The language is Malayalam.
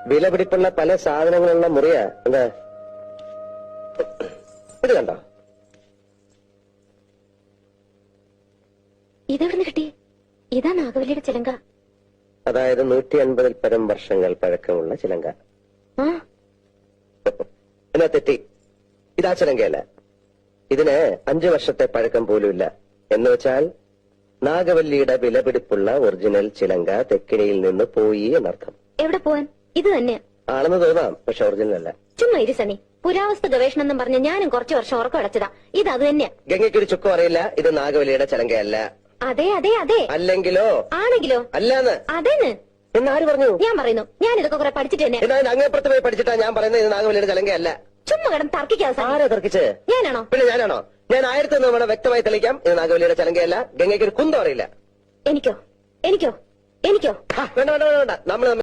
വിലപിടിപ്പുള്ള പല സാധനങ്ങളുള്ള മുറിയാ. എന്താ ഇത് കണ്ടോ? ഇതെവിടുന്ന് കിട്ടി? ഇതാ നാഗവല്ലിയുടെ ചിലങ്ക. അതായത് 150 പരം വർഷങ്ങൾ പഴക്കമുള്ള ചിലങ്ക. എന്നാ തെറ്റി. ഇതാ ചിലങ്കയല്ല. ഇതിന് 5 വർഷത്തെ പഴക്കം പോലുമില്ല. എന്ന് വെച്ചാൽ നാഗവല്ലിയുടെ വിലപിടിപ്പുള്ള ഒറിജിനൽ ചിലങ്ക തെക്കിനിയിൽ നിന്ന് പോയി എന്നർത്ഥം. എവിടെ പോവാൻ? ഇത് തന്നെ ആണെന്ന് തോന്നാം, പക്ഷെ ഒറിജിനൽ അല്ല. ചുമ്മാ ഇരി സണ്ണി. പുരാവസ്തു ഗവേഷണം എന്നും പറഞ്ഞ് ഞാനും കുറച്ചു വർഷം ഉറക്കം അടച്ചതാ. ഇത് അത് തന്നെയാ. ഗംഗയ്ക്കൊരു ചുക്കും അറിയില്ല. ഇത് നാഗവല്ലിയുടെ ചിലങ്കയല്ല. അതെ അതെ അതെ. അല്ലെങ്കിലോ? ആണെങ്കിലോ? അല്ലാന്ന്. അതേന്ന്. എന്നാര് പറഞ്ഞു? ഞാൻ പറയുന്നു. ഞാൻ ഇതൊക്കെ കുറെ പഠിച്ചിട്ട് തന്നെ. എന്നാ അങ്ങേപ്പുറത്ത് പോയി പഠിച്ചിട്ടാ ഞാൻ പറയുന്നത് ഇത് നാഗവല്ലിയുടെ ചിലങ്കയല്ല. ചുമ്മാ കിടന്ന് തർക്കിക്കാതെ. ആരാ തർക്കിച്ച്? ഞാനാണോ? പിന്നെ ഞാനാണോ? ഞാൻ 1001 തവണ വ്യക്തമായി തെളിയിക്കാം, ഇത് നാഗവല്ലിയുടെ ചിലങ്കയല്ല. ഗംഗയ്ക്ക് ഒരു കുന്തം അറിയില്ല. എനിക്കോ? എനിക്കോ? എനിക്കോ? വേണ്ട വേണ്ട വേണ്ട, നമ്മൾ